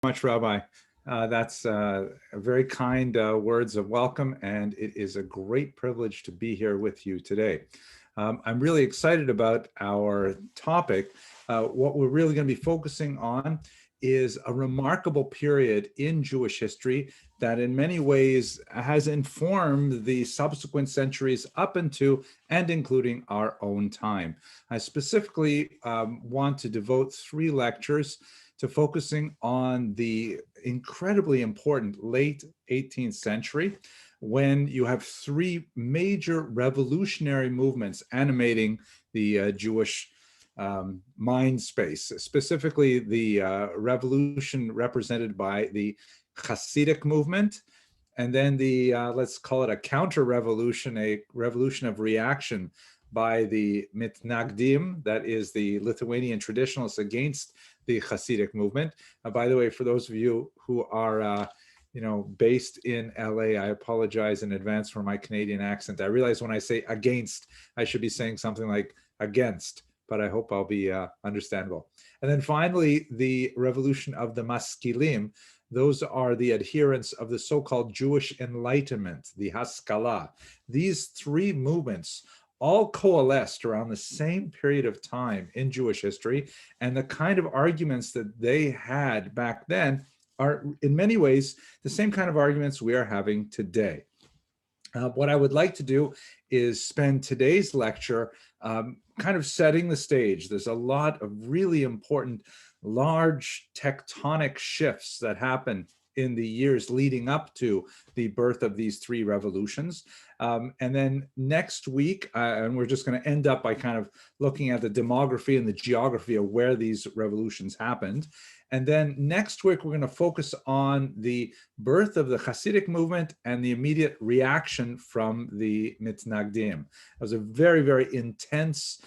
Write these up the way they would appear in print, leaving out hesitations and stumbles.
Much, Rabbi. That's very kind words of welcome, and it is a great privilege to be here with you today. I'm really excited about our topic. What we're really going to be focusing on is a remarkable period in Jewish history that in many ways has informed the subsequent centuries up into and including our own time. I specifically want to devote 3 lectures to focusing on the incredibly important late 18th century, when you have 3 major revolutionary movements animating the Jewish mind space, specifically the revolution represented by the Hasidic movement, and then the, let's call it a counter-revolution, a revolution of reaction by the Mitnagdim, that is the Lithuanian traditionalists against the Hasidic movement. By the way, for those of you who are based in LA, I apologize in advance for my Canadian accent. I realize when I say against, I should be saying something like against, but I hope I'll be understandable. And then finally, the revolution of the Maskilim. Those are the adherents of the so-called Jewish Enlightenment, the Haskalah. These 3 movements all coalesced around the same period of time in Jewish history, and the kind of arguments that they had back then are in many ways the same kind of arguments we are having today. What I would like to do is spend today's lecture kind of setting the stage. There's a lot of really important, large tectonic shifts that happen in the years leading up to the birth of these 3 revolutions. And then next week, and we're just going to end up by kind of looking at the demography and the geography of where these revolutions happened. And then next week, we're going to focus on the birth of the Hasidic movement and the immediate reaction from the Mitnagdim. It was a very, very intense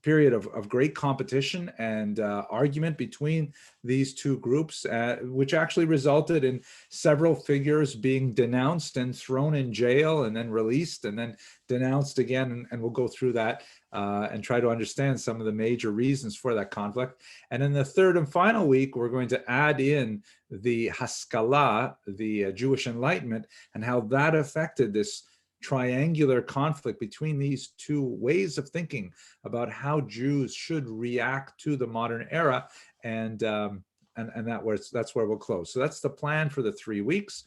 period of great competition and argument between these 2 groups, which actually resulted in several figures being denounced and thrown in jail and then released and then denounced again. And we'll go through that and try to understand some of the major reasons for that conflict. And in the 3rd and final week, we're going to add in the Haskalah, the Jewish Enlightenment, and how that affected this triangular conflict between these 2 ways of thinking about how Jews should react to the modern era, and that's where we'll close. So that's the plan for the 3 weeks.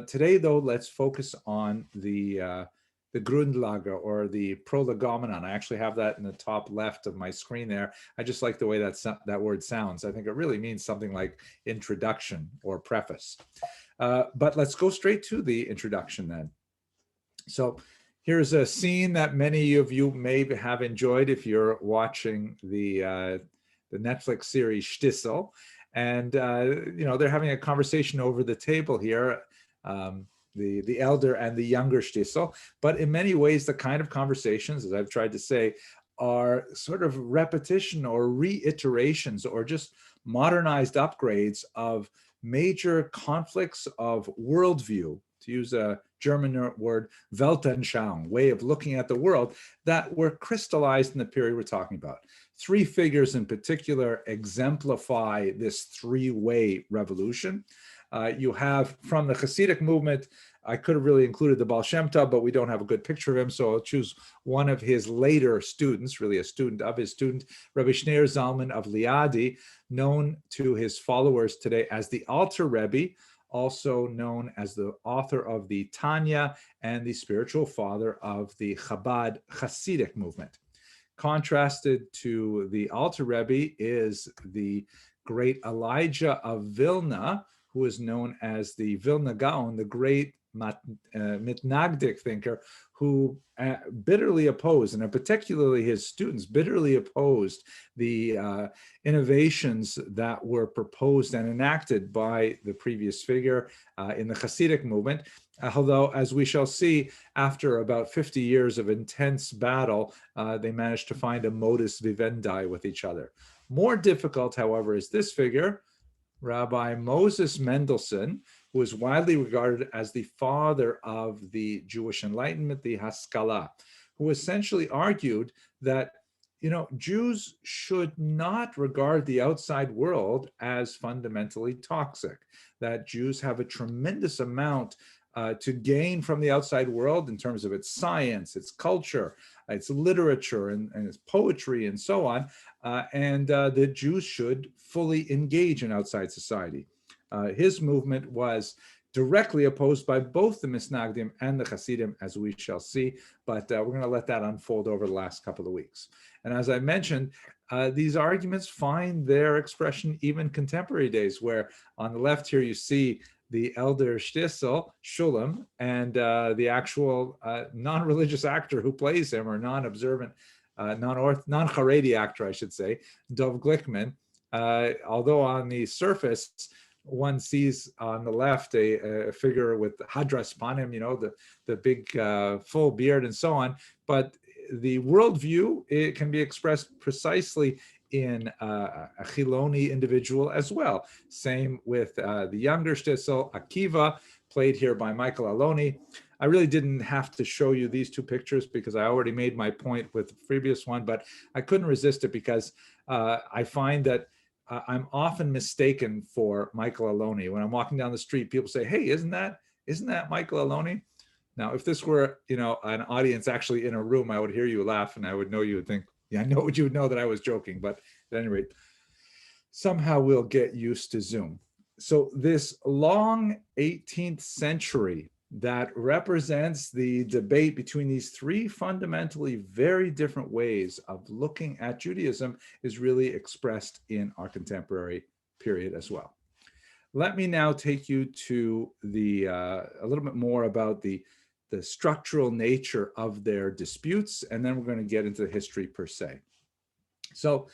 Today, though, let's focus on the Grundlage, or the prolegomenon. I actually have that in the top left of my screen there. I just like the way that word sounds. I think it really means something like introduction or preface. But let's go straight to the introduction then. So here's a scene that many of you may have enjoyed if you're watching the Netflix series Shtisel. And, they're having a conversation over the table here, the elder and the younger Shtisel. But in many ways, the kind of conversations, as I've tried to say, are sort of repetition or reiterations or just modernized upgrades of major conflicts of worldview, to use a German word, Weltanschauung, way of looking at the world, that were crystallized in the period we're talking about. 3 figures in particular exemplify this 3-way revolution. You have from the Hasidic movement, I could have really included the Baal Shem Tov, but we don't have a good picture of him, so I'll choose one of his later students, really a student of his student, Rabbi Shneur Zalman of Liadi, known to his followers today as the Altar Rebbe, also known as the author of the Tanya and the spiritual father of the Chabad Hasidic movement. Contrasted to the Altar Rebbe is the great Elijah of Vilna, who is known as the Vilna Gaon, the great Mitnagdic thinker, who bitterly opposed, and particularly his students bitterly opposed the innovations that were proposed and enacted by the previous figure in the Hasidic movement. Although, as we shall see, after about 50 years of intense battle, they managed to find a modus vivendi with each other. More difficult, however, is this figure, Rabbi Moses Mendelssohn, who is widely regarded as the father of the Jewish Enlightenment, the Haskalah, who essentially argued that Jews should not regard the outside world as fundamentally toxic, that Jews have a tremendous amount to gain from the outside world in terms of its science, its culture, its literature, and its poetry, and so on. And the Jews should fully engage in outside society. His movement was directly opposed by both the Mitnagdim and the Hasidim, as we shall see, but we're going to let that unfold over the last couple of weeks. And as I mentioned, these arguments find their expression even contemporary days, where on the left here you see the elder Shtisel, Shulam, and the actual non-religious actor who plays him, or non-observant, non-Haredi actor, I should say, Dov Glickman. Although on the surface, one sees on the left a figure with hadras panim, the big full beard and so on. But the worldview, it can be expressed precisely in a Chiloni individual as well. Same with the younger Shtisel, Akiva, played here by Michael Aloni. I really didn't have to show you these two pictures because I already made my point with the previous one, but I couldn't resist it because I find that I'm often mistaken for Michael Aloni. When I'm walking down the street, people say, "Hey, isn't that Michael Aloni?" Now, if this were, an audience actually in a room, I would hear you laugh and I would know you would think, yeah, I know you would know that I was joking. But at any rate, somehow we'll get used to Zoom. So this long 18th century that represents the debate between these three fundamentally very different ways of looking at Judaism is really expressed in our contemporary period as well. Let me now take you to a little bit more about the structural nature of their disputes, and then we're going to get into the history per se. So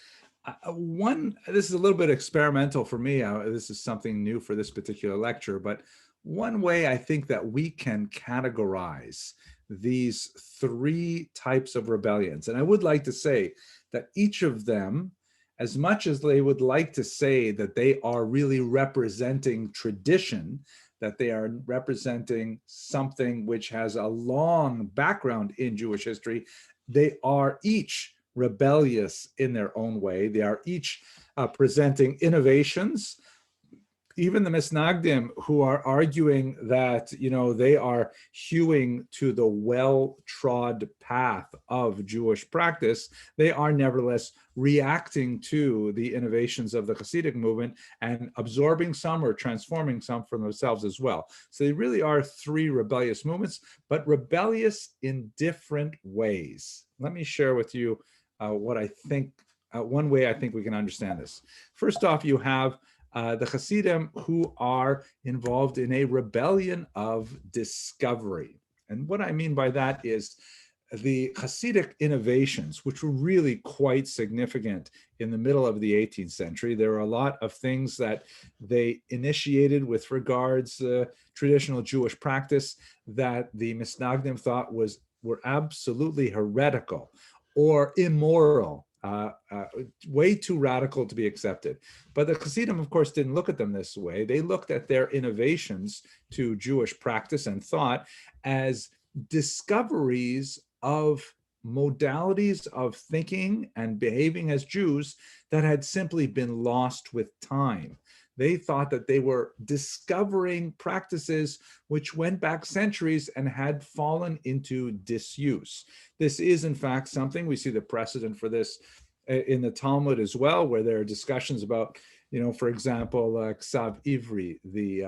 this is a little bit experimental for me. This is something new for this particular lecture, but one way I think that we can categorize these three types of rebellions, and I would like to say that each of them, as much as they would like to say that they are really representing tradition, that they are representing something which has a long background in Jewish history, they are each rebellious in their own way. They are each presenting innovations. Even the Mitnagdim, who are arguing that, they are hewing to the well-trod path of Jewish practice, they are nevertheless reacting to the innovations of the Hasidic movement and absorbing some or transforming some for themselves as well. So they really are three rebellious movements, but rebellious in different ways. Let me share with you what I think, one way I think we can understand this. First off, you have the Hasidim, who are involved in a rebellion of discovery. And what I mean by that is the Hasidic innovations, which were really quite significant in the middle of the 18th century. There were a lot of things that they initiated with regards to traditional Jewish practice that the Mitnagdim thought were absolutely heretical or immoral. Way too radical to be accepted. But the Hasidim, of course, didn't look at them this way. They looked at their innovations to Jewish practice and thought as discoveries of modalities of thinking and behaving as Jews that had simply been lost with time. They thought that they were discovering practices which went back centuries and had fallen into disuse. This is, in fact, something we see the precedent for this in the Talmud as well, where there are discussions about, for example, Ksav Ivri, the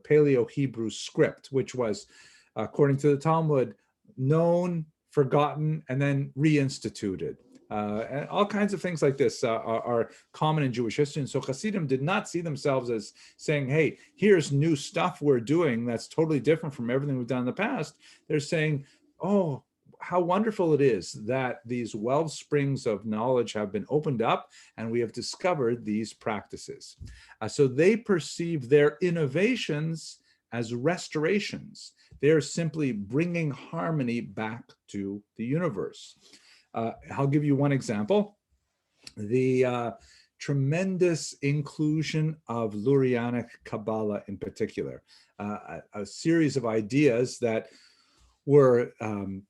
Paleo-Hebrew script, which was, according to the Talmud, known, forgotten, and then reinstituted. And all kinds of things like this are common in Jewish history. And so Hasidim did not see themselves as saying, hey, here's new stuff we're doing that's totally different from everything we've done in the past. They're saying, oh, how wonderful it is that these well springs of knowledge have been opened up and we have discovered these practices. So they perceive their innovations as restorations. They're simply bringing harmony back to the universe. I'll give you one example. The tremendous inclusion of Lurianic Kabbalah in particular, a series of ideas that were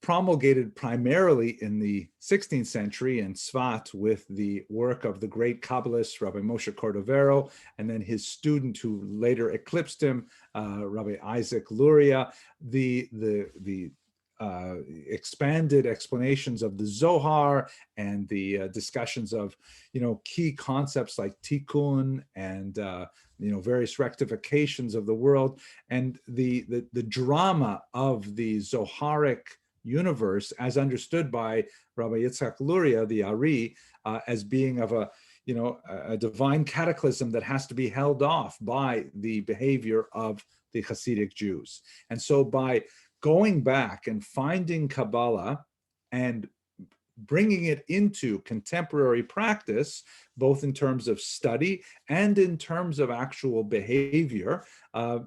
promulgated primarily in the 16th century in Tzfat with the work of the great Kabbalist Rabbi Moshe Cordovero, and then his student who later eclipsed him, Rabbi Isaac Luria. The expanded explanations of the Zohar and the discussions of, key concepts like tikkun and various rectifications of the world, and the drama of the Zoharic universe as understood by Rabbi Yitzhak Luria, the Ari, as being of a divine cataclysm that has to be held off by the behavior of the Hasidic Jews. And so by going back and finding Kabbalah and bringing it into contemporary practice, both in terms of study and in terms of actual behavior,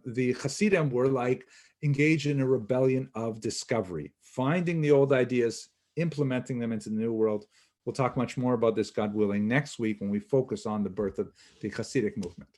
the Hasidim were like engaged in a rebellion of discovery, finding the old ideas, implementing them into the new world. We'll talk much more about this, God willing, next week when we focus on the birth of the Hasidic movement.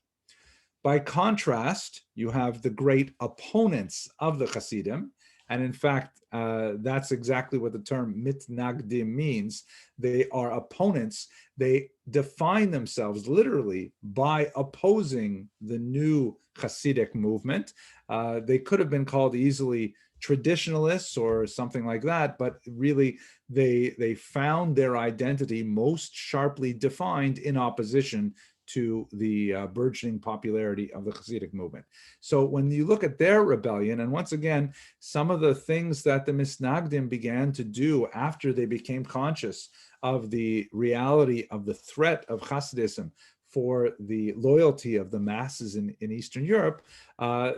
By contrast, you have the great opponents of the Hasidim. And in fact, that's exactly what the term Mitnagdim means. They are opponents. They define themselves literally by opposing the new Hasidic movement. They could have been called easily traditionalists or something like that, but really they found their identity most sharply defined in opposition to the burgeoning popularity of the Hasidic movement. So when you look at their rebellion, and once again, some of the things that the Mitnagdim began to do after they became conscious of the reality of the threat of Hasidism for the loyalty of the masses in Eastern Europe,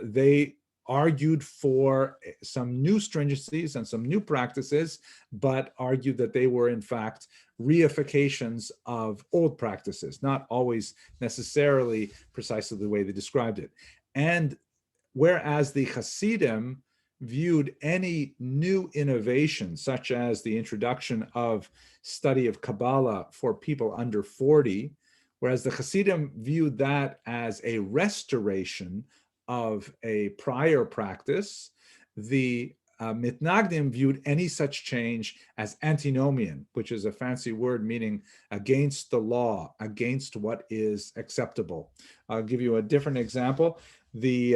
they argued for some new stringencies and some new practices, but argued that they were in fact reifications of old practices, not always necessarily precisely the way they described it. And whereas the Hasidim viewed any new innovation, such as the introduction of study of Kabbalah for people under 40, whereas the Hasidim viewed that as a restoration of a prior practice, the Mitnagdim viewed any such change as antinomian, which is a fancy word meaning against the law, against what is acceptable. I'll give you a different example. The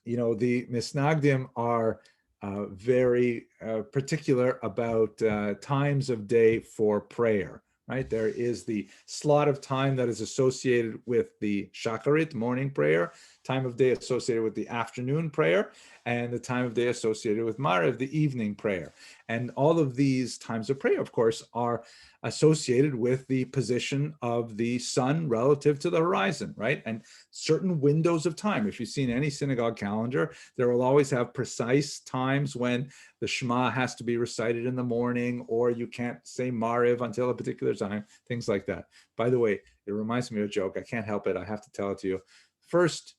Mitnagdim are very particular about times of day for prayer. Right, there is the slot of time that is associated with the shacharit, morning prayer, time of day associated with the afternoon prayer, and the time of day associated with Maariv, the evening prayer. And all of these times of prayer, of course, are associated with the position of the sun relative to the horizon, right? And certain windows of time. If you've seen any synagogue calendar, there will always have precise times when the Shema has to be recited in the morning, or you can't say Maariv until a particular time, things like that. By the way, it reminds me of a joke. I can't help it. I have to tell it to you. First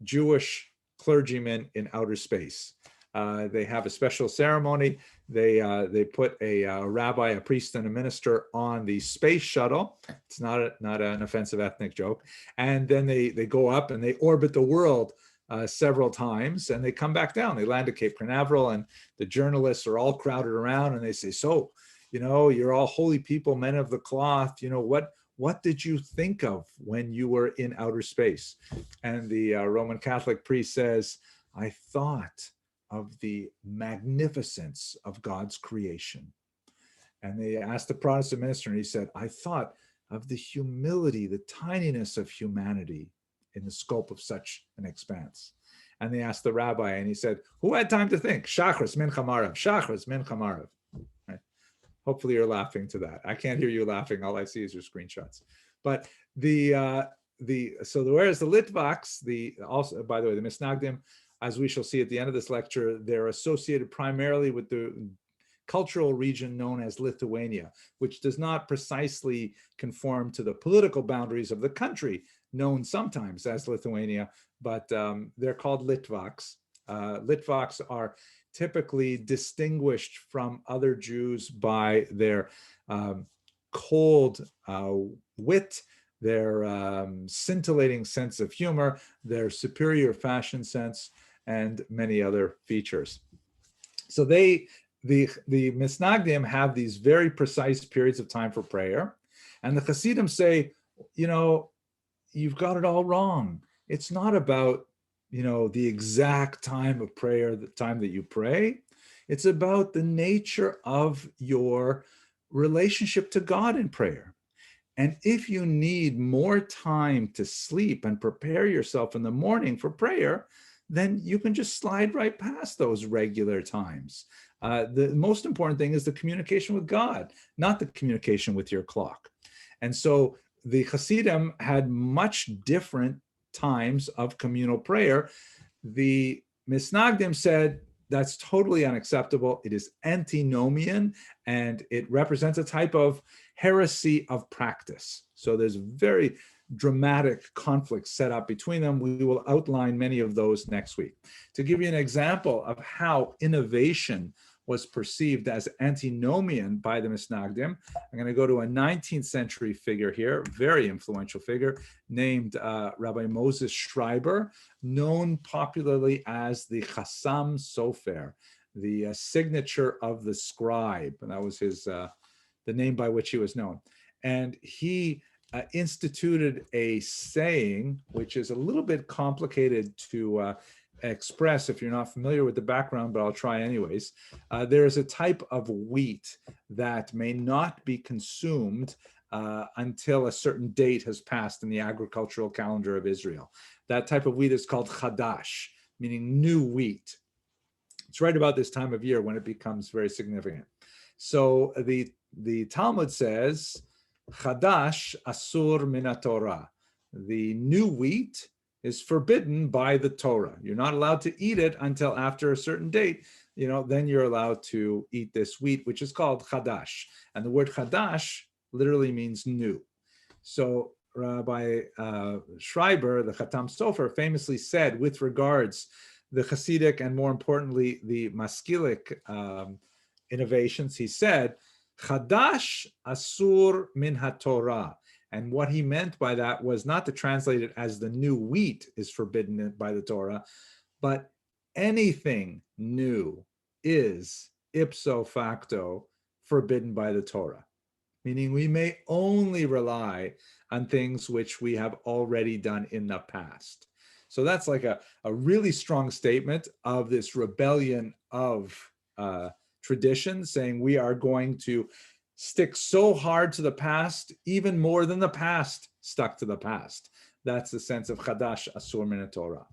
Jewish clergymen in outer space. They have a special ceremony. They put a rabbi, a priest, and a minister on the space shuttle. It's not an offensive ethnic joke. And then they go up and they orbit the world several times, and they come back down. They land at Cape Canaveral, and the journalists are all crowded around, and they say, "So, you're all holy people, men of the cloth. What did you think of when you were in outer space?" And the Roman Catholic priest says, "I thought of the magnificence of God's creation." And they asked the Protestant minister, and he said, "I thought of the humility, the tininess of humanity in the scope of such an expanse." And they asked the rabbi, and he said, "Who had time to think? Shachris min chamarav, Shachris min chamarav." Right? Hopefully you're laughing to that. I can't hear you laughing. All I see is your screenshots. But whereas the Litvaks, also, by the way, the Mitnagdim, as we shall see at the end of this lecture, they're associated primarily with the cultural region known as Lithuania, which does not precisely conform to the political boundaries of the country, known sometimes as Lithuania, but they're called Litvaks. Litvaks are typically distinguished from other Jews by their cold wit, their scintillating sense of humor, their superior fashion sense, and many other features. So the Mitnagdim have these very precise periods of time for prayer, and the Hasidim say, you've got it all wrong. It's not about, the exact time of prayer, the time that you pray. It's about the nature of your relationship to God in prayer. And if you need more time to sleep and prepare yourself in the morning for prayer, then you can just slide right past those regular times. The most important thing is the communication with God, not the communication with your clock. And so the Hasidim had much different times of communal prayer. The Mitnagdim said that's totally unacceptable. It is antinomian, and it represents a type of heresy of practice. So there's very dramatic conflicts set up between them. We will outline many of those next week. To give you an example of how innovation was perceived as antinomian by the Mitnagdim, I'm going to go to a 19th century figure here, very influential figure, named Rabbi Moses Schreiber, known popularly as the Chassam Sofer, the signature of the scribe. And that was his the name by which he was known. And he instituted a saying, which is a little bit complicated to express if you're not familiar with the background, but I'll try anyways. There is a type of wheat that may not be consumed until a certain date has passed in the agricultural calendar of Israel. That type of wheat is called chadash, meaning new wheat. It's right about this time of year when it becomes very significant. So the Talmud says, chadash asur min Torah. The new wheat is forbidden by the Torah. You're not allowed to eat it until after a certain date. Then you're allowed to eat this wheat, which is called chadash. And the word chadash literally means new. So Rabbi Schreiber, the Chatam Sofer, famously said with regards the Hasidic and more importantly, the Maskilic innovations, he said, chadash asur min haTorah. And what he meant by that was not to translate it as the new wheat is forbidden by the Torah, but anything new is ipso facto forbidden by the Torah, meaning we may only rely on things which we have already done in the past. So that's like a really strong statement of this rebellion of tradition, saying we are going to stick so hard to the past, even more than the past stuck to the past. That's the sense of chadash asur min Torah.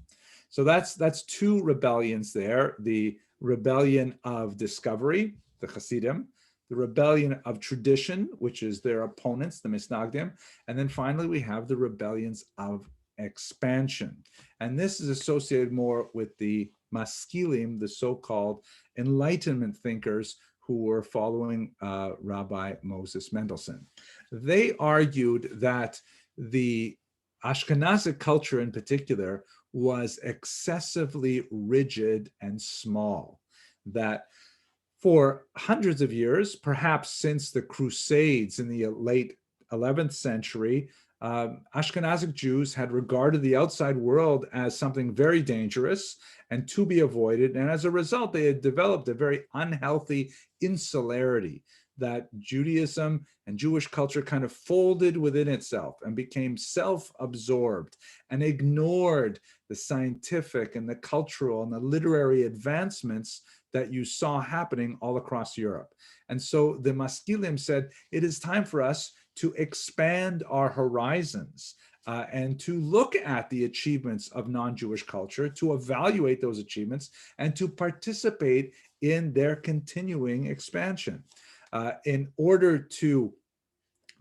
So that's two rebellions there: the rebellion of discovery, the Hasidim, the rebellion of tradition, which is their opponents, the Mitnagdim, and then finally we have the rebellions of expansion. And this is associated more with the Maskilim, the so-called Enlightenment thinkers who were following Rabbi Moses Mendelssohn. They argued that the Ashkenazic culture in particular was excessively rigid and small, that for hundreds of years, perhaps since the Crusades in the late 11th century, Ashkenazic Jews had regarded the outside world as something very dangerous and to be avoided. And as a result, they had developed a very unhealthy insularity, that Judaism and Jewish culture kind of folded within itself and became self-absorbed and ignored the scientific and the cultural and the literary advancements that you saw happening all across Europe. And so the Maskilim said, it is time for us to expand our horizons and to look at the achievements of non-Jewish culture, to evaluate those achievements, and to participate in their continuing expansion. In order to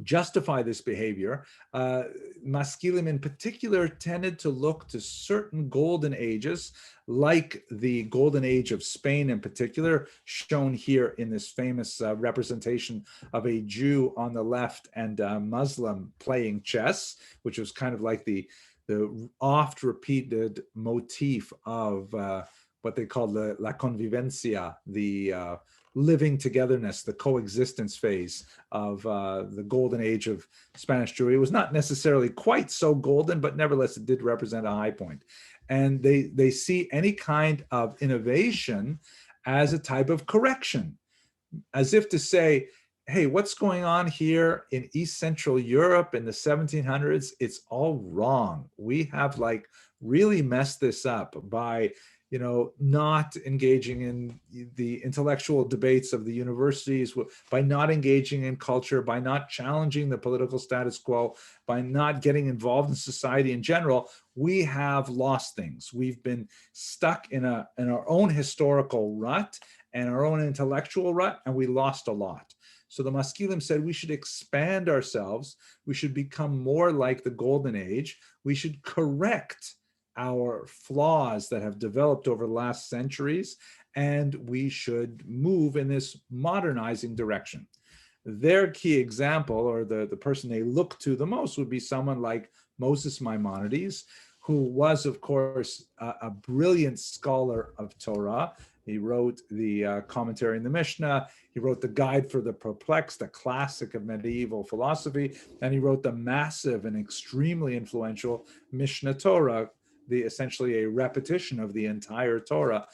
justify this behavior, Maskilim in particular tended to look to certain golden ages, like the golden age of Spain in particular, shown here in this famous representation of a Jew on the left and a Muslim playing chess, which was kind of like the oft repeated motif of what they call the la convivencia, the living togetherness, the coexistence phase of the golden age of Spanish Jewry. It was not necessarily quite so golden, but nevertheless, it did represent a high point. And they see any kind of innovation as a type of correction, as if to say, hey, what's going on here in East Central Europe in the 1700s? It's all wrong. We have like really messed this up by, not engaging in the intellectual debates of the universities, by not engaging in culture, by not challenging the political status quo, by not getting involved in society in general. We have lost things. We've been stuck in our own historical rut and our own intellectual rut, and we lost a lot. So the Maskilim said we should expand ourselves. We should become more like the Golden Age. We should correct our flaws that have developed over the last centuries, and we should move in this modernizing direction. Their key example, or the person they look to the most, would be someone like Moses Maimonides, who was, of course, a brilliant scholar of Torah. He wrote the commentary in the Mishnah. He wrote the Guide for the Perplexed, a classic of medieval philosophy. And he wrote the massive and extremely influential Mishnah Torah, essentially a repetition of the entire Torah,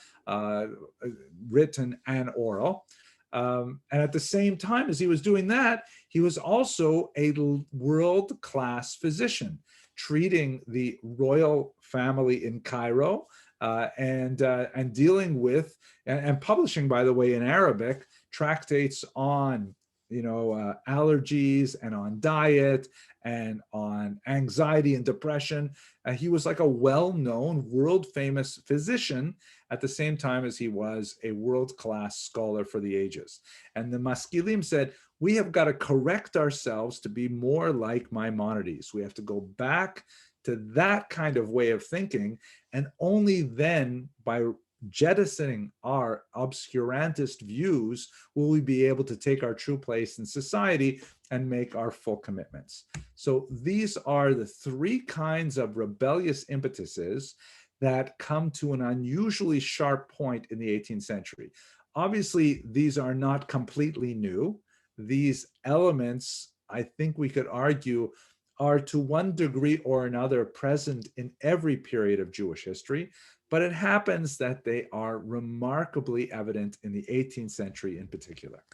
written and oral. And at the same time as he was doing that, he was also a world-class physician, treating the royal family in Cairo, and dealing with and publishing, by the way, in Arabic, tractates on allergies and on diet and on anxiety and depression. He was like a well-known, world-famous physician at the same time as he was a world-class scholar for the ages. And the Maskilim said, we have got to correct ourselves to be more like Maimonides. We have to go back to that kind of way of thinking, and only then, by jettisoning our obscurantist views, will we be able to take our true place in society and make our full commitments. So these are the three kinds of rebellious impetuses that come to an unusually sharp point in the 18th century. Obviously, these are not completely new. These elements, I think we could argue, are to one degree or another present in every period of Jewish history, but it happens that they are remarkably evident in the 18th century in particular.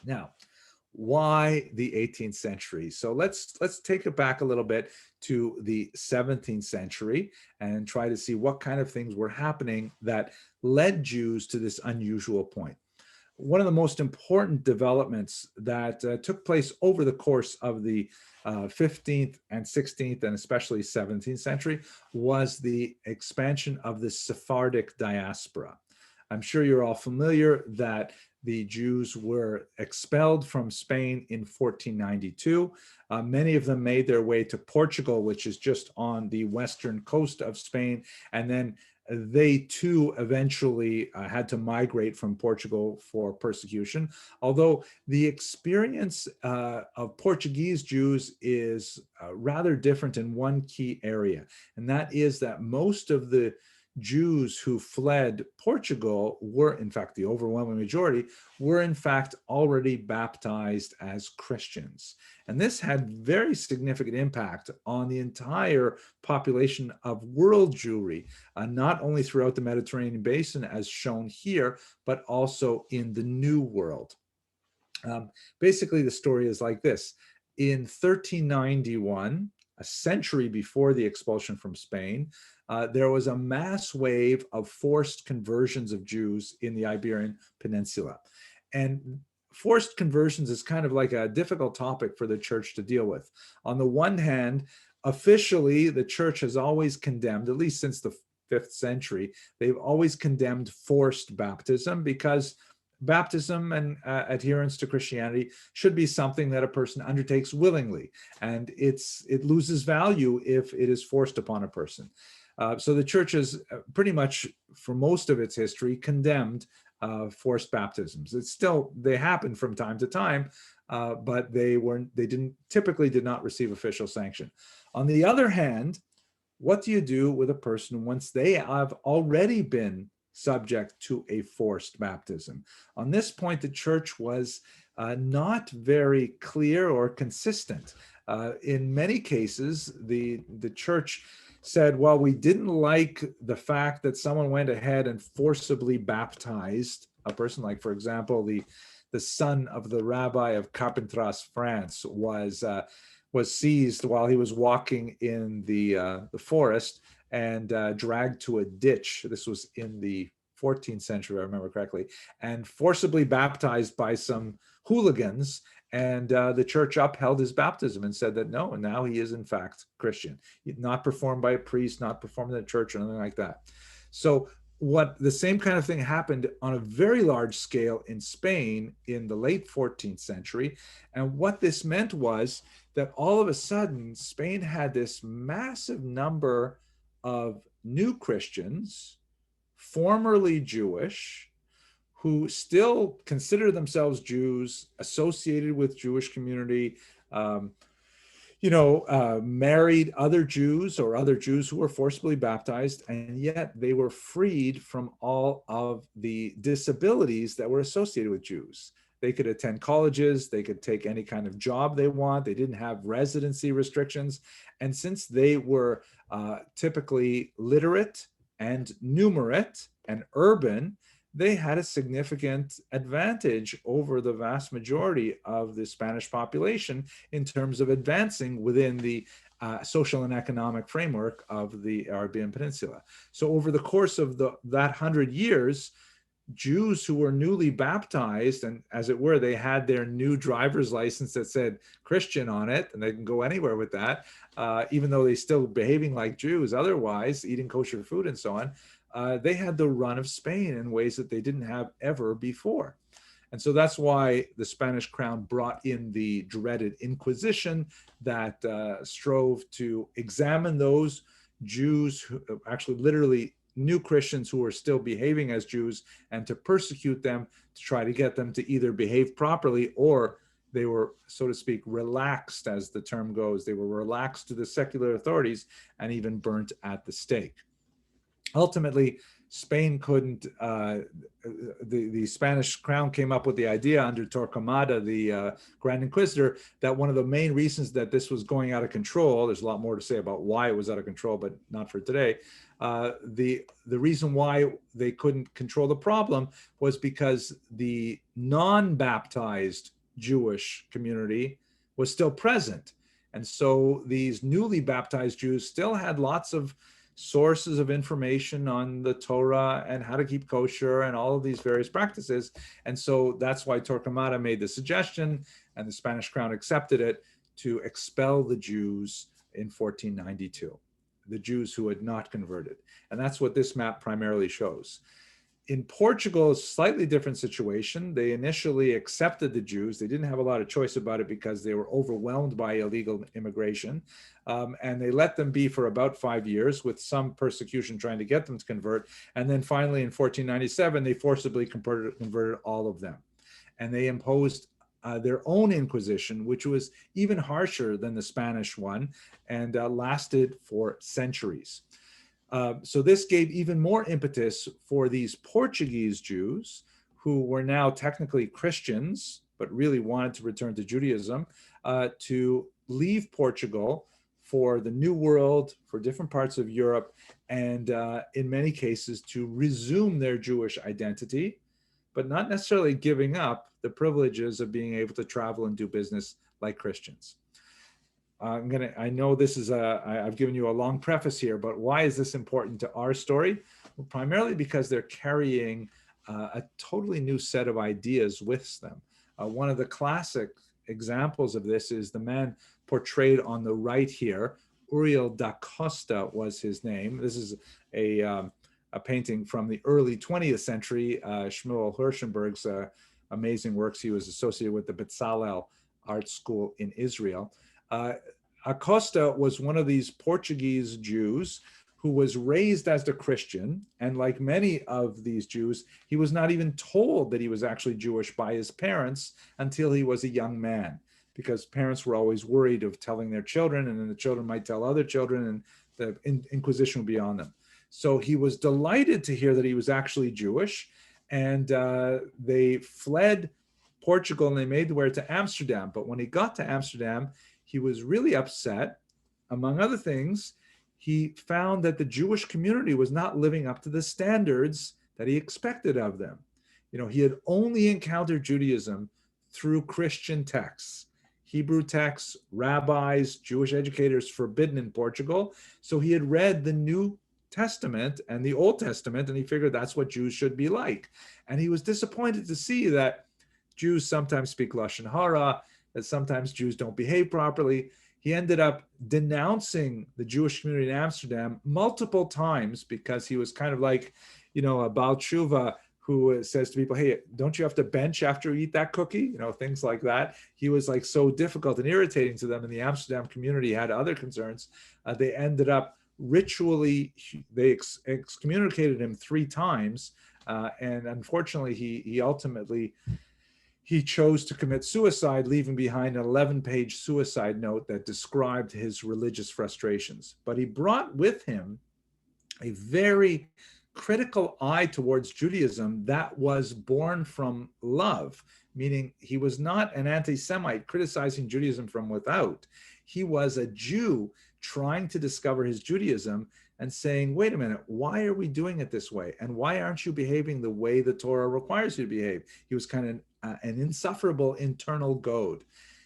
Now, why the 18th century? So let's take it back a little bit to the 17th century and try to see what kind of things were happening that led Jews to this unusual point. One of the most important developments that took place over the course of the 15th and 16th and especially 17th century was the expansion of the Sephardic Diaspora. I'm sure you're all familiar that the Jews were expelled from Spain in 1492. Many of them made their way to Portugal, which is just on the western coast of Spain, and then they too eventually had to migrate from Portugal for persecution. Although the experience of Portuguese Jews is rather different in one key area, and that is that most of the Jews who fled Portugal were, in fact, the overwhelming majority, were in fact already baptized as Christians. And this had very significant impact on the entire population of world Jewry, not only throughout the Mediterranean basin as shown here, but also in the New World. Basically, the story is like this. In 1391, a century before the expulsion from Spain, there was a mass wave of forced conversions of Jews in the Iberian Peninsula. And forced conversions is kind of like a difficult topic for the church to deal with. On the one hand, officially, the church has always condemned, at least since the 5th century, they've always condemned forced baptism, because baptism and adherence to Christianity should be something that a person undertakes willingly, and it loses value if it is forced upon a person. So the church has pretty much, for most of its history, condemned forced baptisms. They happen from time to time, but they typically did not receive official sanction. On the other hand, what do you do with a person once they have already been subject to a forced baptism? On this point, the church was not very clear or consistent. In many cases, the church said, well, we didn't like the fact that someone went ahead and forcibly baptized a person, like, for example, the son of the rabbi of Carpentras, France, was seized while he was walking in the forest and dragged to a ditch. This was in the 14th century, if I remember correctly, and forcibly baptized by some hooligans. And the church upheld his baptism and said that no, now he is in fact Christian, not performed by a priest, not performed in the church or anything like that. So the same kind of thing happened on a very large scale in Spain in the late 14th century. And what this meant was that all of a sudden, Spain had this massive number of new Christians, formerly Jewish, who still consider themselves Jews, associated with Jewish community, married other Jews or other Jews who were forcibly baptized, and yet they were freed from all of the disabilities that were associated with Jews. They could attend colleges, they could take any kind of job they want, they didn't have residency restrictions. And since they were typically literate and numerate and urban, they had a significant advantage over the vast majority of the Spanish population in terms of advancing within the social and economic framework of the Iberian Peninsula. So over the course of that 100 years, Jews who were newly baptized, and as it were, they had their new driver's license that said Christian on it, and they can go anywhere with that, even though they still behaving like Jews otherwise, eating kosher food and so on. They had the run of Spain in ways that they didn't have ever before. And so that's why the Spanish crown brought in the dreaded Inquisition that strove to examine those Jews who actually literally new Christians who were still behaving as Jews, and to persecute them, to try to get them to either behave properly, or they were, so to speak, relaxed, as the term goes. They were relaxed to the secular authorities and even burnt at the stake. Ultimately, Spain couldn't, the Spanish crown came up with the idea under Torquemada, the Grand Inquisitor, that one of the main reasons that this was going out of control, there's a lot more to say about why it was out of control, but not for today. The reason why they couldn't control the problem was because the non-baptized Jewish community was still present. And so these newly baptized Jews still had lots of sources of information on the Torah and how to keep kosher and all of these various practices. And so that's why Torquemada made the suggestion, and the Spanish crown accepted it, to expel the Jews in 1492, the Jews who had not converted. And that's what this map primarily shows. In Portugal, a slightly different situation. They initially accepted the Jews. They didn't have a lot of choice about it because they were overwhelmed by illegal immigration. And they let them be for about 5 years, with some persecution trying to get them to convert. And then finally in 1497, they forcibly converted all of them. And they imposed their own Inquisition, which was even harsher than the Spanish one, and lasted for centuries. So this gave even more impetus for these Portuguese Jews, who were now technically Christians, but really wanted to return to Judaism, to leave Portugal for the New World, for different parts of Europe, and in many cases to resume their Jewish identity, but not necessarily giving up the privileges of being able to travel and do business like Christians. I know this is I've given you a long preface here, but why is this important to our story? Well, primarily because they're carrying a totally new set of ideas with them. One of the classic examples of this is the man portrayed on the right here. Uriel da Costa was his name. This is a painting from the early 20th century, Shmuel Hirschenberg's amazing works. He was associated with the Bezalel Art School in Israel. Acosta was one of these Portuguese Jews who was raised as a Christian, and like many of these Jews, he was not even told that he was actually Jewish by his parents until he was a young man, because parents were always worried of telling their children, and then the children might tell other children, and the Inquisition would be on them. So he was delighted to hear that he was actually Jewish, and they fled Portugal and they made their way to Amsterdam. But when he got to Amsterdam, he was really upset. Among other things, he found that the Jewish community was not living up to the standards that he expected of them. He had only encountered Judaism through Christian texts, Hebrew texts, rabbis, Jewish educators forbidden in Portugal. So he had read the New Testament and the Old Testament, and he figured that's what Jews should be like. And he was disappointed to see that Jews sometimes speak Lashon Hara, that sometimes Jews don't behave properly. He ended up denouncing the Jewish community in Amsterdam multiple times because he was kind of like, a Baal Tshuva who says to people, hey, don't you have to bench after you eat that cookie? Things like that. He was like so difficult and irritating to them, and the Amsterdam community had other concerns. They ended up ritually, they excommunicated him 3 times. And unfortunately, he ultimately chose to commit suicide, leaving behind an 11-page suicide note that described his religious frustrations. But he brought with him a very critical eye towards Judaism that was born from love, meaning he was not an anti-Semite criticizing Judaism from without. He was a Jew trying to discover his Judaism and saying, wait a minute, why are we doing it this way? And why aren't you behaving the way the Torah requires you to behave? He was kind of an insufferable internal goad.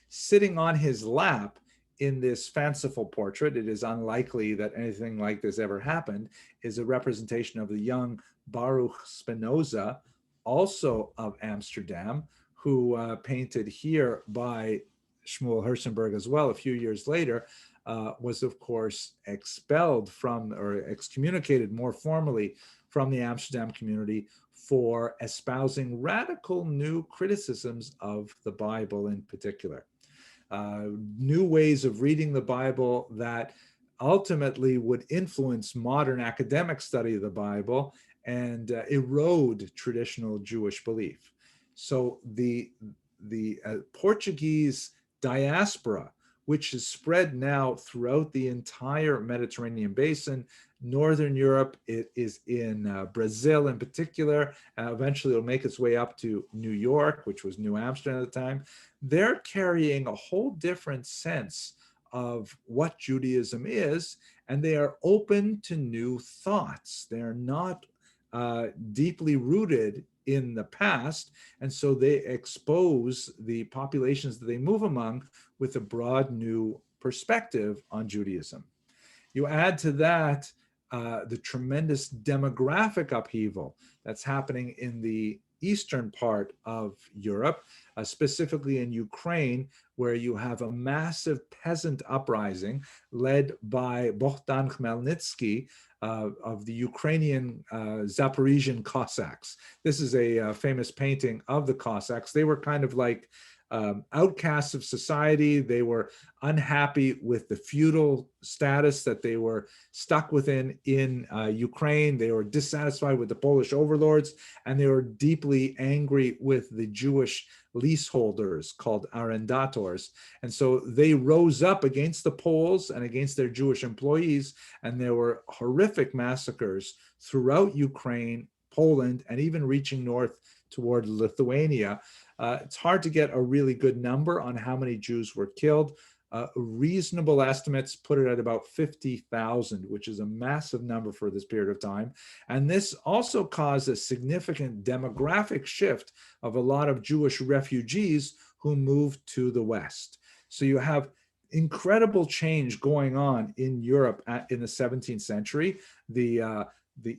Sitting on his lap in this fanciful portrait, it is unlikely that anything like this ever happened, is a representation of the young Baruch Spinoza, also of Amsterdam, who painted here by Shmuel Herzenberg as well a few years later, was of course expelled from, or excommunicated more formally from, the Amsterdam community for espousing radical new criticisms of the Bible in particular. New ways of reading the Bible that ultimately would influence modern academic study of the Bible and erode traditional Jewish belief. So the Portuguese diaspora, which is spread now throughout the entire Mediterranean basin, Northern Europe, it is in Brazil in particular. Eventually it'll make its way up to New York, which was New Amsterdam at the time. They're carrying a whole different sense of what Judaism is, and they are open to new thoughts. They're not deeply rooted in the past, and so they expose the populations that they move among with a broad new perspective on Judaism. You add to that the tremendous demographic upheaval that's happening in the eastern part of Europe, specifically in Ukraine, where you have a massive peasant uprising led by Bohdan Khmelnytsky of the Ukrainian Zaparisian Cossacks. This is a famous painting of the Cossacks. They were kind of like outcasts of society. They were unhappy with the feudal status that they were stuck within in Ukraine. They were dissatisfied with the Polish overlords, and they were deeply angry with the Jewish leaseholders called arrendators. And so they rose up against the Poles and against their Jewish employees, and there were horrific massacres throughout Ukraine, Poland, and even reaching north toward Lithuania. It's hard to get a really good number on how many Jews were killed. Reasonable estimates put it at about 50,000, which is a massive number for this period of time. And this also caused a significant demographic shift of a lot of Jewish refugees who moved to the West. So you have incredible change going on in Europe in the 17th century. The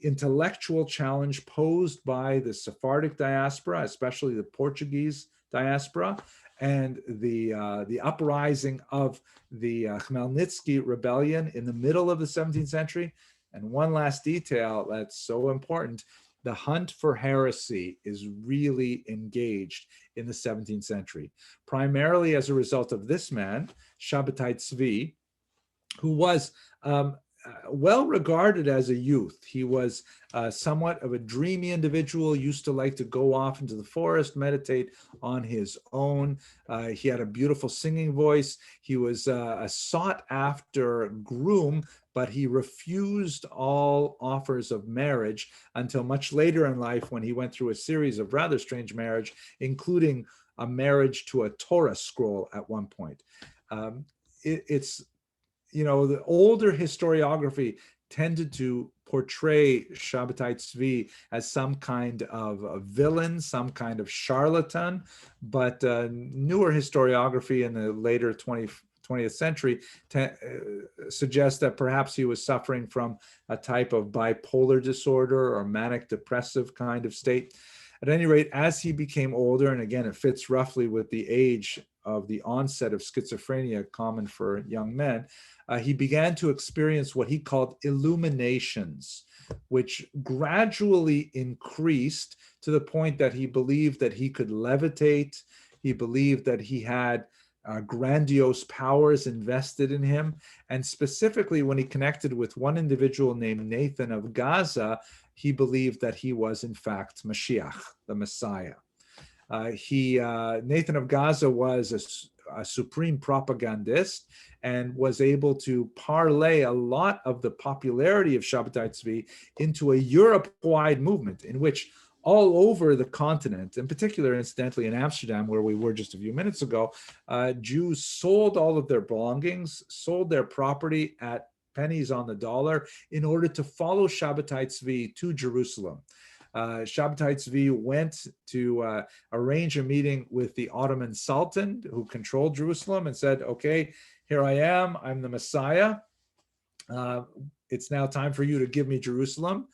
intellectual challenge posed by the Sephardic diaspora, especially the Portuguese diaspora, and the uprising of the Khmelnytsky rebellion in the middle of the 17th century. And one last detail that's so important, the hunt for heresy is really engaged in the 17th century, primarily as a result of this man, Shabbatai Tzvi, who was well regarded as a youth. He was somewhat of a dreamy individual, used to like to go off into the forest, meditate on his own. He had a beautiful singing voice. He was a sought after groom, but he refused all offers of marriage until much later in life, when he went through a series of rather strange marriage, including a marriage to a Torah scroll at one point. It's the older historiography tended to portray Shabbatai Tzvi as some kind of a villain, some kind of charlatan, but newer historiography in the later 20th century suggests that perhaps he was suffering from a type of bipolar disorder or manic depressive kind of state. At any rate, as he became older, and again, it fits roughly with the age of the onset of schizophrenia common for young men, he began to experience what he called illuminations, which gradually increased to the point that he believed that he could levitate. He believed that he had grandiose powers invested in him. And specifically, when he connected with one individual named Nathan of Gaza, he believed that he was, in fact, Mashiach, the Messiah. Nathan of Gaza was a supreme propagandist and was able to parlay a lot of the popularity of Shabbatai Tzvi into a Europe-wide movement in which all over the continent, in particular, incidentally, in Amsterdam, where we were just a few minutes ago, Jews sold all of their belongings, sold their property at pennies on the dollar in order to follow Shabbatai Tzvi to Jerusalem. Shabbatai Tzvi went to arrange a meeting with the Ottoman Sultan who controlled Jerusalem and said, okay, here I am, I'm the Messiah. It's now time for you to give me Jerusalem.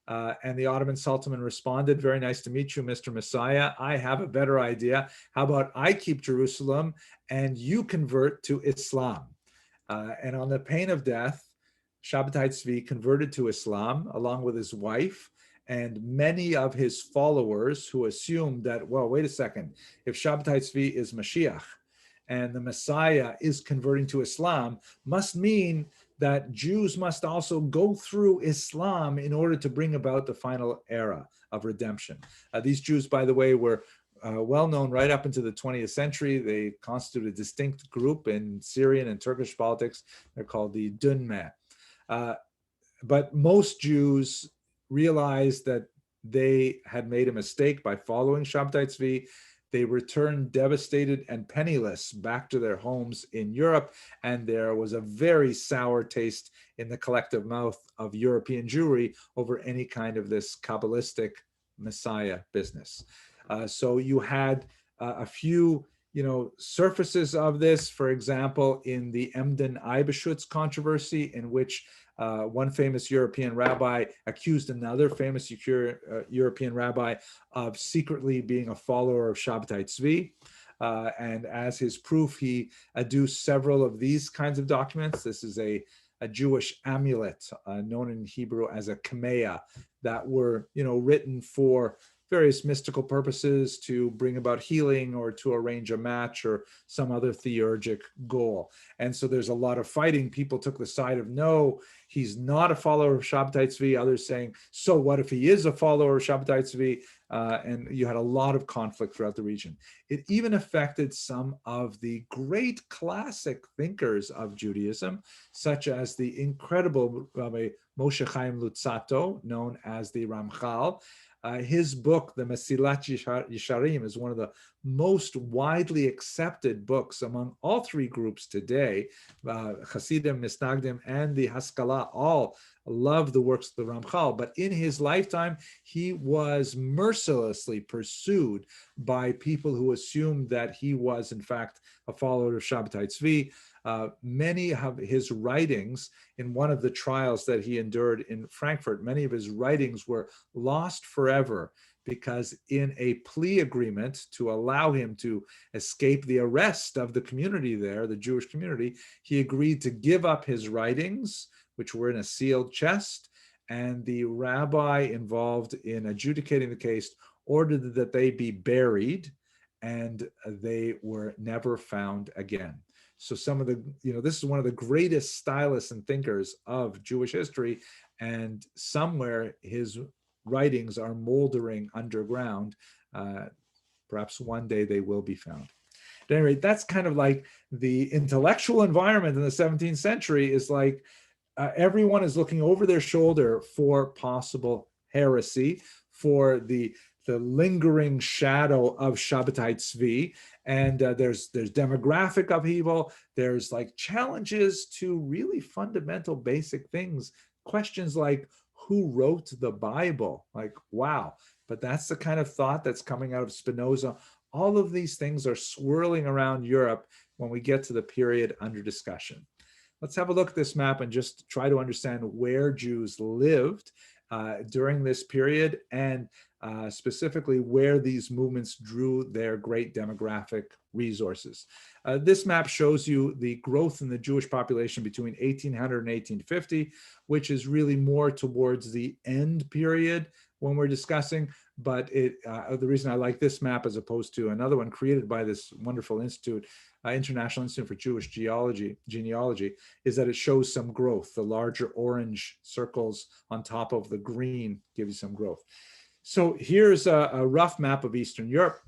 And the Ottoman Sultan responded, very nice to meet you, Mr. Messiah. I have a better idea. How about I keep Jerusalem and you convert to Islam? And on the pain of death, Shabbatai Tzvi converted to Islam along with his wife and many of his followers who assumed that, well, wait a second, if Shabbatai Tzvi is Mashiach and the Messiah is converting to Islam, must mean that Jews must also go through Islam in order to bring about the final era of redemption. These Jews, by the way, were well known right up into the 20th century. They constitute a distinct group in Syrian and Turkish politics. They're called the Dunme. But most Jews realized that they had made a mistake by following Shabbatai Tzvi. They returned devastated and penniless back to their homes in Europe, and there was a very sour taste in the collective mouth of European Jewry over any kind of this Kabbalistic Messiah business. So you had a few, surfaces of this, for example, in the Emden Eibeshutz controversy, in which one famous European rabbi accused another famous European rabbi of secretly being a follower of Shabbatai Tzvi. And as his proof, he adduced several of these kinds of documents. This is a Jewish amulet known in Hebrew as a kameah that were, written for various mystical purposes to bring about healing or to arrange a match or some other theurgic goal. And so there's a lot of fighting. People took the side of, no, he's not a follower of Shabbatai Tzvi. Others saying, so what if he is a follower of Shabbatai Tzvi? And you had a lot of conflict throughout the region. It even affected some of the great classic thinkers of Judaism, such as the incredible Rabbi Moshe Chaim Luzzatto, known as the Ramchal. His book, The Mesilat Yesharim, is one of the most widely accepted books among all three groups today. Hasidim, Mitnagdim, and the Haskalah all love the works of the Ramchal, but in his lifetime, he was mercilessly pursued by people who assumed that he was, in fact, a follower of Shabbatai Tzvi. Many of his writings, in one of the trials that he endured in Frankfurt, many of his writings were lost forever because in a plea agreement to allow him to escape the arrest of the community there, the Jewish community, he agreed to give up his writings, which were in a sealed chest, and the rabbi involved in adjudicating the case ordered that they be buried, and they were never found again. So some of the, this is one of the greatest stylists and thinkers of Jewish history, and somewhere his writings are moldering underground. Perhaps one day they will be found. At any rate, that's kind of like the intellectual environment in the 17th century is like everyone is looking over their shoulder for possible heresy, for the lingering shadow of Shabbatai Tzvi, And there's demographic upheaval. There's like challenges to really fundamental basic things. Questions like, who wrote the Bible? Like, wow. But that's the kind of thought that's coming out of Spinoza. All of these things are swirling around Europe when we get to the period under discussion. Let's have a look at this map and just try to understand where Jews lived during this period, and specifically where these movements drew their great demographic resources. This map shows you the growth in the Jewish population between 1800 and 1850, which is really more towards the end period when we're discussing. But the reason I like this map as opposed to another one created by this wonderful institute, International Institute for Jewish Genealogy, is that it shows some growth. The larger orange circles on top of the green give you some growth. So here's a rough map of Eastern Europe.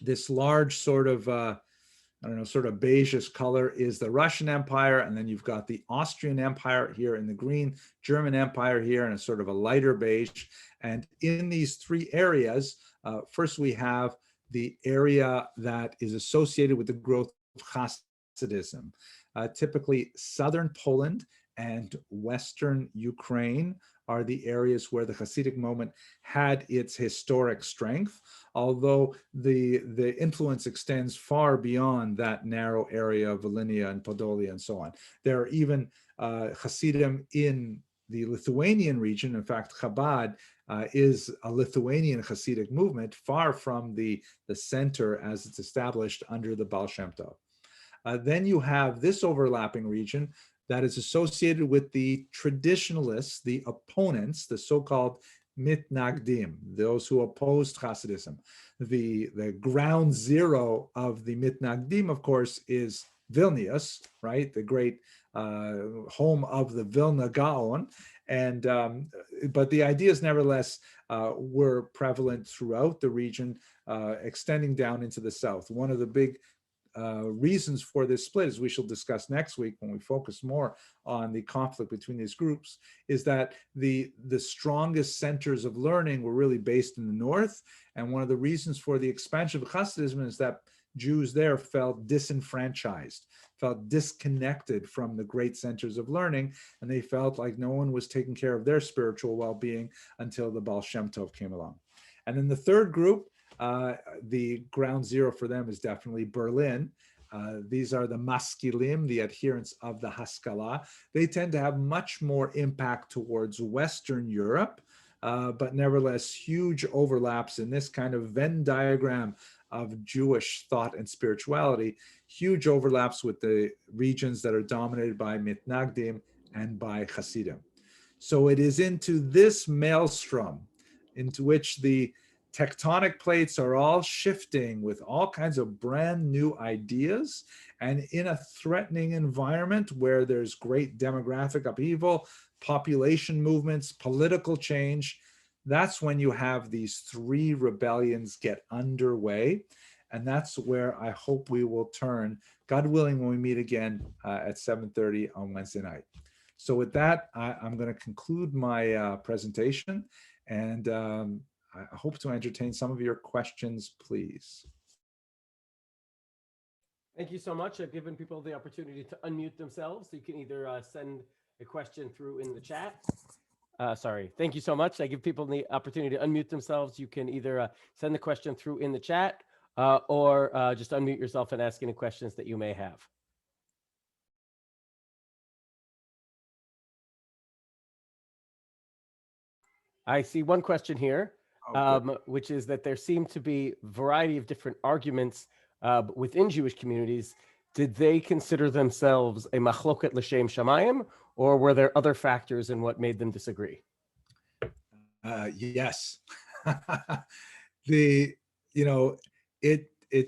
This large sort of, sort of beigeish color is the Russian Empire, and then you've got the Austrian Empire here in the green, German Empire here in a sort of a lighter beige. And in these three areas, first we have the area that is associated with the growth of Hasidism, typically southern Poland and western Ukraine are the areas where the Hasidic movement had its historic strength, although the influence extends far beyond that narrow area of Volhynia and Podolia and so on. There are even Hasidim in the Lithuanian region. In fact, Chabad is a Lithuanian Hasidic movement, far from the center as it's established under the Baal Shem Tov. Then you have this overlapping region that is associated with the traditionalists, the opponents, the so-called Mitnagdim, those who opposed Hasidism. The ground zero of the Mitnagdim, of course, is Vilnius, right? The great home of the Vilna Gaon. And but the ideas nevertheless were prevalent throughout the region, extending down into the south. One of the big reasons for this split, as we shall discuss next week when we focus more on the conflict between these groups, is that the strongest centers of learning were really based in the north. And one of the reasons for the expansion of Hasidism is that Jews there felt disenfranchised, felt disconnected from the great centers of learning, and they felt like no one was taking care of their spiritual well-being until the Baal Shem Tov came along. And then the third group, the ground zero for them is definitely Berlin. These are the Maskilim, the adherents of the Haskalah. They tend to have much more impact towards Western Europe, but nevertheless huge overlaps in this kind of Venn diagram of Jewish thought and spirituality, huge overlaps with the regions that are dominated by Mitnagdim and by Hasidim. So it is into this maelstrom into which the tectonic plates are all shifting with all kinds of brand new ideas, and in a threatening environment where there's great demographic upheaval, population movements, political change, that's when you have these three rebellions get underway. And that's where I hope we will turn, God willing, when we meet again at 7:30 on Wednesday night. So with that, I'm going to conclude my presentation, and I hope to entertain some of your questions, please. Thank you so much. I've given people the opportunity to unmute themselves. So you can either send a question through in the chat. Thank you so much. I give people the opportunity to unmute themselves. You can either send the question through in the chat or just unmute yourself and ask any questions that you may have. I see one question here, which is that there seem to be a variety of different arguments within Jewish communities. Did they consider themselves a machloket l'shem shamayim, or were there other factors in what made them disagree? Yes. It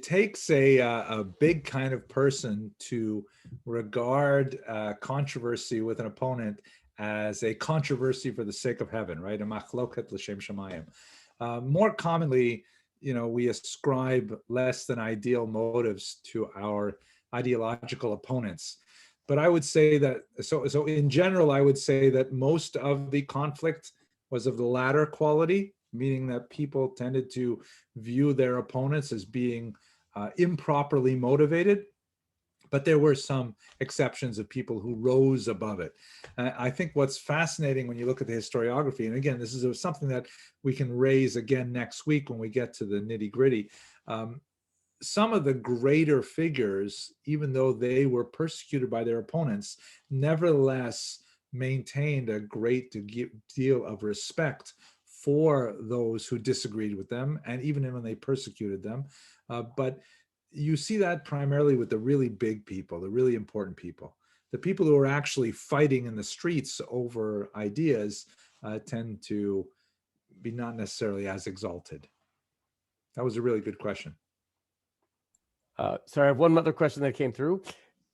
takes a big kind of person to regard controversy with an opponent as a controversy for the sake of heaven, right? A machloket l'shem shamayim. More commonly, we ascribe less than ideal motives to our ideological opponents. But I would say that, so in general, I would say that most of the conflict was of the latter quality, meaning that people tended to view their opponents as being improperly motivated, but there were some exceptions of people who rose above it. I think what's fascinating when you look at the historiography, and again, this is something that we can raise again next week when we get to the nitty gritty. Some of the greater figures, even though they were persecuted by their opponents, nevertheless maintained a great deal of respect for those who disagreed with them, and even when they persecuted them. But you see that primarily with the really big people, the really important people. The people who are actually fighting in the streets over ideas tend to be not necessarily as exalted. That was a really good question. Sorry, I have one other question that came through.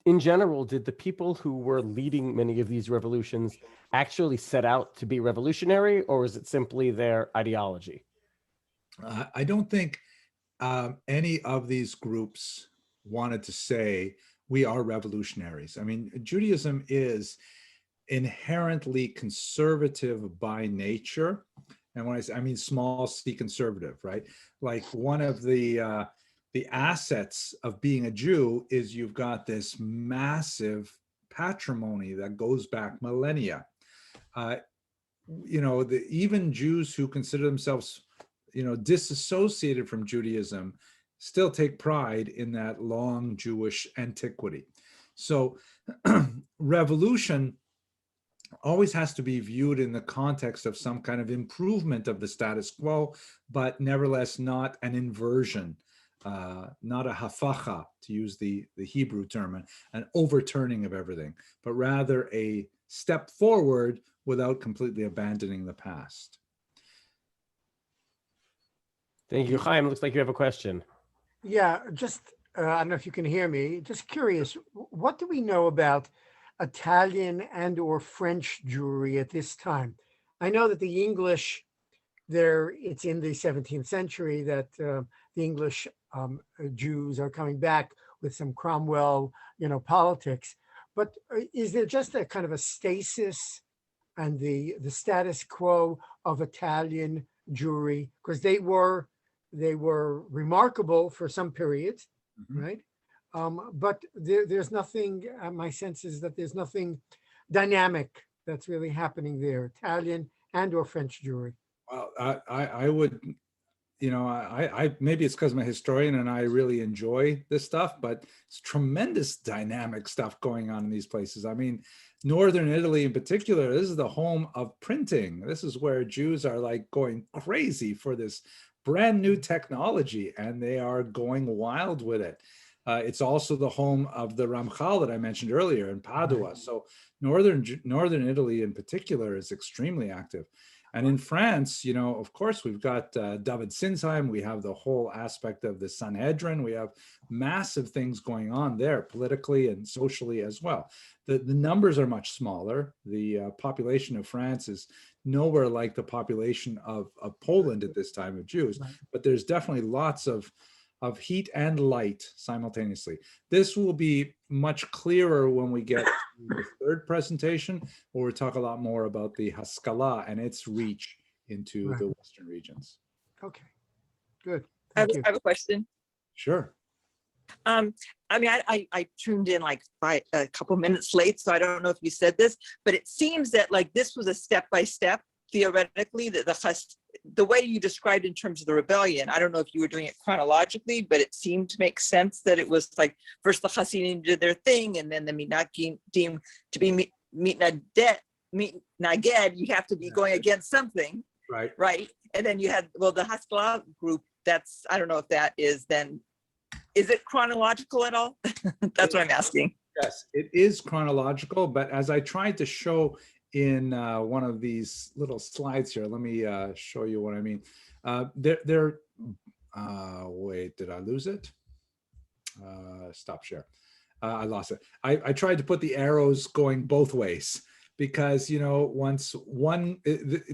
In general, did the people who were leading many of these revolutions actually set out to be revolutionary, or is it simply their ideology? I don't think any of these groups wanted to say we are revolutionaries. I mean, Judaism is inherently conservative by nature. And when I mean small c conservative, right? Like one of the assets of being a Jew is you've got this massive patrimony that goes back millennia. Even Jews who consider themselves, disassociated from Judaism still take pride in that long Jewish antiquity. So revolution always has to be viewed in the context of some kind of improvement of the status quo, but nevertheless not an inversion, not a hafacha, to use the Hebrew term, an overturning of everything, but rather a step forward without completely abandoning the past. Thank you, Chaim. Looks like you have a question. Yeah, just, I don't know if you can hear me. Just curious, what do we know about Italian and or French Jewry at this time? I know that the English, it's in the 17th century that the English Jews are coming back with some Cromwell, politics. But is there just a kind of a stasis and the status quo of Italian Jewry? Because they were remarkable for some periods, right? But there's nothing, my sense is that there's nothing dynamic that's really happening there, Italian and or French Jewry. Well, I would, maybe it's because I'm a historian and I really enjoy this stuff, but it's tremendous dynamic stuff going on in these places. I mean, Northern Italy in particular, this is the home of printing. This is where Jews are like going crazy for this brand new technology, and they are going wild with it. It's also the home of the Ramchal that I mentioned earlier in Padua. So Northern Italy in particular is extremely active. And in France, of course, we've got David Sinsheim. We have the whole aspect of the Sanhedrin. We have massive things going on there politically and socially as well. The numbers are much smaller. The population of France is nowhere like the population of Poland at this time of Jews, but there's definitely lots of heat and light simultaneously. This will be much clearer when we get to the third presentation, where we talk a lot more about the Haskalah and its reach into the Western regions. Okay, good. I have a question. Sure. I tuned in like a couple minutes late, so I don't know if you said this, but it seems that like this was a step-by-step, theoretically, the way you described in terms of the rebellion. I don't know if you were doing it chronologically, but it seemed to make sense that it was like first the Hasidim did their thing, and then the Mitnagdim, to be Mitnaged, you have to be going against something, right? And then you had, the Haskalah group. That's, I don't know if that is then. Is it chronological at all? That's what I'm asking. Yes, it is chronological, but as I tried to show in one of these little slides here, let me show you what I mean. Wait, did I lose it? Stop share. I lost it. I tried to put the arrows going both ways because,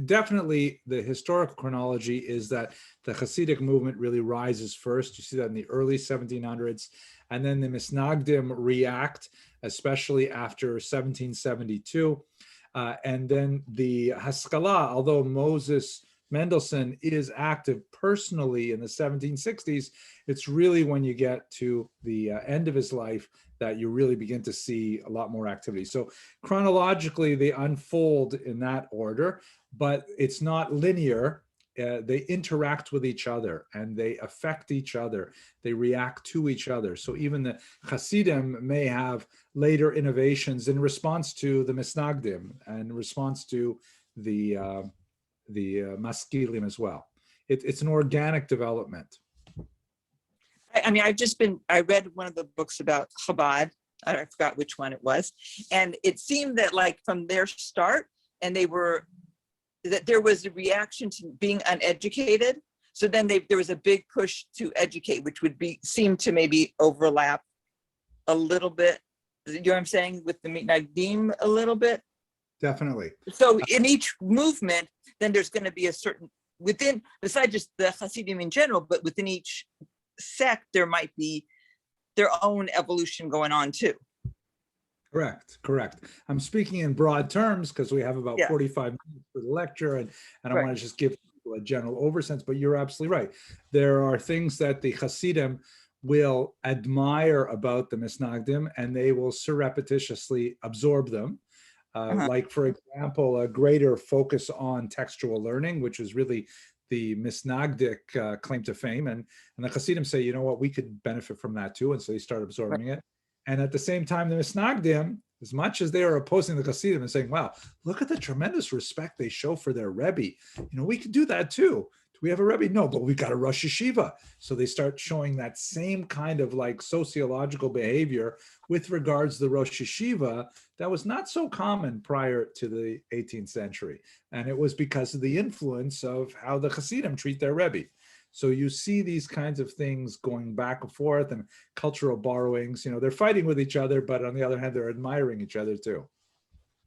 definitely the historical chronology is that the Hasidic movement really rises first. You see that in the early 1700s, and then the Mitnagdim react, especially after 1772. And then the Haskalah, although Moses Mendelssohn is active personally in the 1760s, it's really when you get to the end of his life that you really begin to see a lot more activity. So chronologically, they unfold in that order, but it's not linear. They interact with each other and they affect each other. They react to each other. So even the Hasidim may have later innovations in response to the Mitnagdim and in response to the Maskilim as well. It's an organic development. I mean, I read one of the books about Chabad. I forgot which one it was. And it seemed that like from their start, and that there was a reaction to being uneducated. So then there was a big push to educate, which would seem to maybe overlap a little bit. You know what I'm saying? With the Mitnagdim a little bit. Definitely. So in each movement, then there's going to be a certain, besides just the Hasidim in general, but within each sect, there might be their own evolution going on too. Correct. I'm speaking in broad terms because we have about 45 minutes for the lecture, and I want to just give people a general oversense, but you're absolutely right. There are things that the Hasidim will admire about the Mitnagdim, and they will surreptitiously absorb them. Like, for example, a greater focus on textual learning, which is really the Mitnagdic claim to fame. And the Hasidim say, you know what, we could benefit from that too. And so they start absorbing it. And at the same time, the Mitnagdim, as much as they are opposing the Hasidim and saying, wow, look at the tremendous respect they show for their Rebbe. You know, we could do that too. Do we have a Rebbe? No, but we've got a Rosh Yeshiva. So they start showing that same kind of like sociological behavior with regards to the Rosh Yeshiva that was not so common prior to the 18th century. And it was because of the influence of how the Hasidim treat their Rebbe. So you see these kinds of things going back and forth and cultural borrowings. You know, they're fighting with each other, but on the other hand, they're admiring each other too.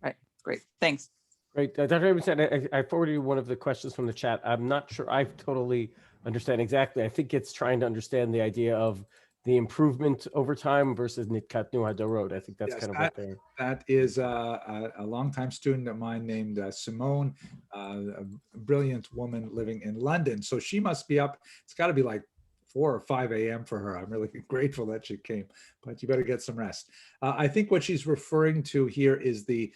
Right. Great. Thanks. Great. Dr. Abramson, I forwarded you one of the questions from the chat. I'm not sure I totally understand exactly. I think it's trying to understand the idea of the improvement over time versus Nitkatnu Hadorot. I think that's kind of what they're... That is a longtime student of mine named Simone, a brilliant woman living in London. So she must be up. It's got to be like 4 or 5 a.m. for her. I'm really grateful that she came, but you better get some rest. I think what she's referring to here is the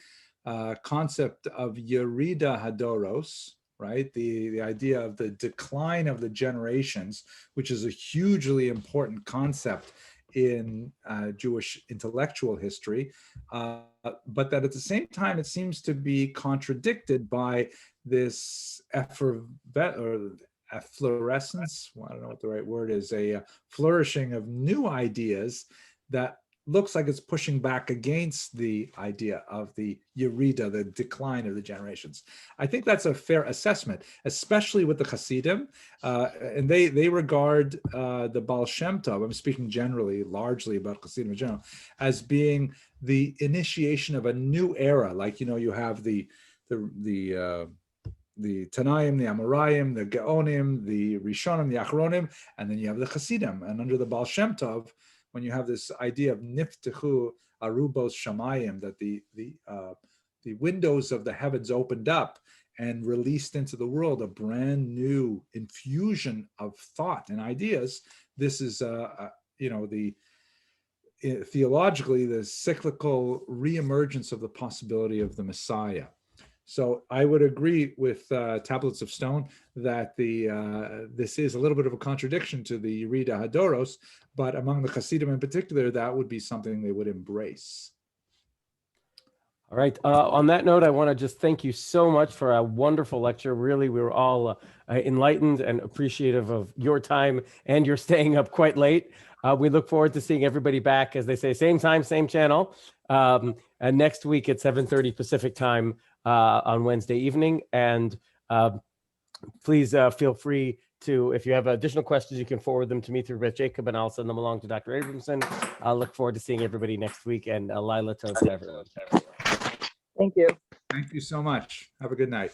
concept of Yerida Hadoros, right? The idea of the decline of the generations, which is a hugely important concept in Jewish intellectual history, but that at the same time, it seems to be contradicted by this efflorescence, well, I don't know what the right word is, a flourishing of new ideas that looks like it's pushing back against the idea of the Yerida, the decline of the generations. I think that's a fair assessment, especially with the Hasidim, and they regard the Baal Shem Tov, I'm speaking generally, largely about Hasidim in general, as being the initiation of a new era. Like, you know, you have the Tanaim, the Amoraim, the Geonim, the Rishonim, the Achronim, and then you have the Hasidim. And under the Baal Shem Tov, when you have this idea of niftechu arubos shamayim, that the windows of the heavens opened up and released into the world a brand new infusion of thought and ideas. This is, theologically, the cyclical reemergence of the possibility of the Messiah. So I would agree with Tablets of Stone that this is a little bit of a contradiction to the Yerida Hadoros, but among the Hasidim in particular, that would be something they would embrace. All right. On that note, I want to just thank you so much for a wonderful lecture. Really, we were all enlightened and appreciative of your time and your staying up quite late. We look forward to seeing everybody back, as they say, same time, same channel. And next week at 7:30 Pacific time on Wednesday evening. And please feel free to, if you have additional questions, you can forward them to me through Beth Jacob, and I'll send them along to Dr. Abramson. I look forward to seeing everybody next week, and Lila Tov to everyone. Thank you. Thank you so much. Have a good night.